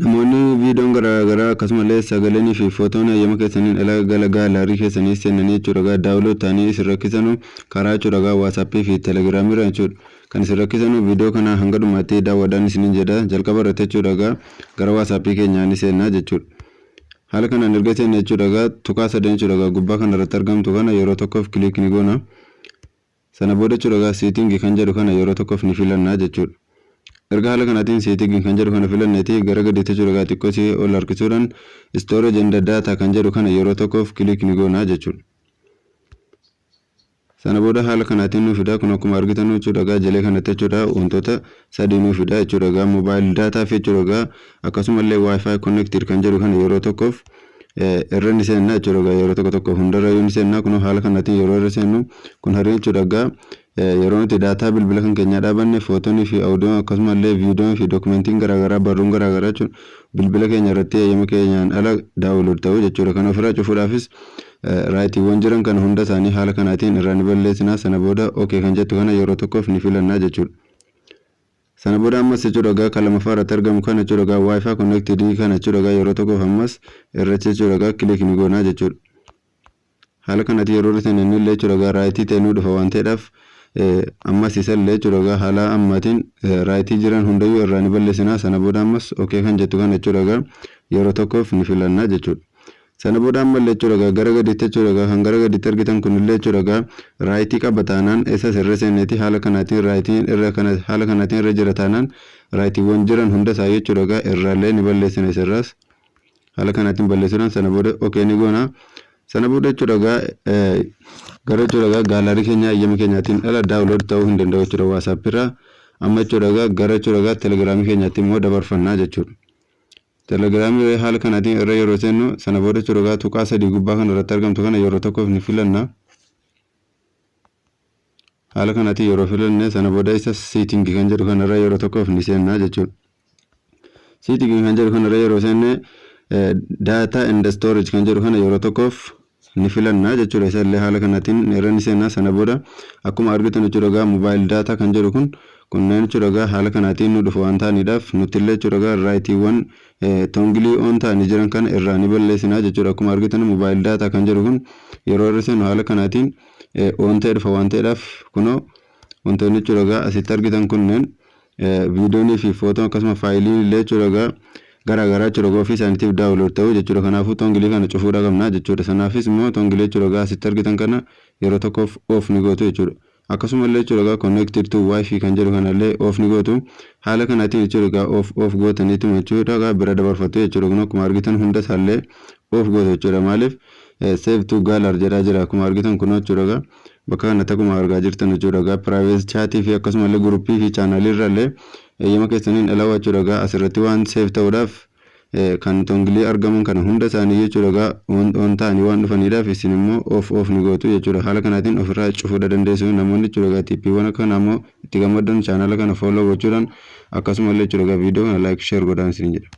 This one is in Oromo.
Namoonni viidiyoon garaagaraa akkasumallee sagaleen fi footoon hayyama keessaniin ala gaalaarii keessanii seenanii jechuudha daawunlood ta'anii isin rakkisanu karaa jechuudha waatsaappii fi teelegiraamii irraa jechuudha. Kan isin rakkisanu viidiyoo kana hanga dhumaatti daawwadhaan isiniin jedha jalqaba irratti jechuudha gara waatsaappii keenyaa ni seenaa jechuudha. Haala kanaan erga seenne jechuudha tuqaa sadeen jechuudha gubbaa kana irratti argamtu kana yeroo tokkoof kiliik ni goona. Sana booda jechuudha seetingii kan jedhu kana yeroo tokkoof ni filannaa jechuudha. Erga haala kanaatiin seetingii kan jedhu kana filanneeti gara gadiitti jechuudha xiqqoo ol harkisuudhaan storage and data kan jedhu kana yeroo tokkoof kiliik ni goona jechuudha. Sana booda haala kanaatiin nu fida kun akkuma argitan jechuudha jalee kanatti jechuudha wantoota sadii nu fida jechuudha mobile data fi jechuudha akkasumallee wifi connected kan jedhu kana yeroo tokkoof irra ni seenna jechuudha yeroo tokko hundarra ni seenna kun haala kanaatiin yeroo irra seennu kun harri jechuudha yeroo nuti daataa bilbila kan keenyaa dhaabanne footoonii fi audio akkasumallee viidiyoon fi dookumentiin garaagaraa barruun garaagaraa jechuun bilbila keenya irratti hayyama keenyaan ala daawunlood ta'u jechuudha. Kan ofirraa cufuudhaafis raayitiiwwan jiran kana hunda isaanii haala kanaatiin irraa ni balleessinaa. Sana booda okay kan jettu kana yeroo tokkoof ni filannaa jechuudha. Sana booda ammas jechuudha kan lammaffaa irratti argamu kana jechuudha wifi connected kana jechuudha yeroo tokkoof ammas irratti jechuudha kiliik ni goonaa jechuudha. Haala kanaatiin yeroo irratti inni illee jechuudha raayitii ta'ee nu dhufa waan ta'eedhaaf ammas isallee jechuudha haala ammaatiin raayitii jiran hundayyuu irraa ni balleessinaa. Sana booda ammas okay kan jettu kana jechuudha yeroo tokkoof ni filannaa jechuudha. Sana booda ammallee jechuudha gara gadiitti jechuudha kan gara gadiitti argitan kunillee jechuudha raayitii qaba taanaan isas irra seenneeti haala kanaatiin raayitiin irra kana haala kanaatiin irra jira taanaan raayitiiwwan jiran hunda isaa jechuudha irraallee ni balleessina isirraas haala kanaatiin balleessuudhaan sana booda okay ni goona. Sana booda jechuudha gara jechuudha gaalaarii keenya hayyama keenyaatiin ala daawunlood ta'uu hin danda'u jechuudha waatsaappii irraa amma jechuudha gara jechuudha teelegiraamii keenyaatti immoo dabarfannaa jechuudha. Teelegiraamii haala kanaatiin irra yeroo seennu sana booda jechuudha tuqaa sadii gubbaa kana irratti argamtu kana yeroo tokkoof ni filanna. Haala kanaatiin yeroo filanne sana booda isa seetingii kan jedhu kana irra yeroo tokkoof ni seennaa jechuudha. Seetingii kan jedhu kana irra yeroo seenne data and storage kan jedhu kana yeroo tokkoof ni filannaa jechuudha. Isallee haala kanaatiin irra ni seenna. Sana booda akkuma argitan jechuudha mobile data kan jedhu kunneen jechuudha haala kanaatiin nu dhufu waan ta'aniidhaaf nuti illee jechuudha raayitiiwwan tongilii on ta'anii jiran kana irraa ni balleessinaa jechuudha. Akkuma argitan mobile data kan jedhu kun yeroo irra seennu haala kanaatiin on ta'ee dhufa waan ta'eedhaaf kunoo wantoonni jechuudha asitti argitan kunneen viidiyoonii fi footoo akkasuma faayiliin illee jechuudha garaagaraa jechuudha ofii isaaniitiif daawunlood ta'u jechuudha. Kanaafuu tongilii kana cufuudha qabna jechuudha. Sanaafis immoo tongilii jechuudha asitti argitan kana yeroo tokkoof off ni gootu jechuudha. Akkasumallee jechuudha connected to wifi kan jedhu kanallee off ni gootu. Haala kanaatiin jechuudha off gootaniitu jechuudha bira dabarfatu jechuudha. Kun akkuma argitan hunda isaallee off gootu jechuudha. Maaliif save to gallery jedhaa jira akkuma argitan kun jechuudha bakka kanatti akkuma argaa jirtan jechuudha private chat fi akkasumallee gruppii fi chaanalii irrallee hayyama keessaniin ala jechuudha asirratti waan save ta'uudhaaf kan tongilii argaman kana hunda isaanii jechuudha on ta'anii waan dhufaniidhaaf isin immoo off ni gootu jechuudha. Haala kanaatiin ofirraa cufuu dandeessu namoonni jechuudha tippiiwwan akkana immoo itti gammadan chaanala kana follow gochuudhaan akkasumallee jechuudha viidiyoo kana like share godhaan isin jedha.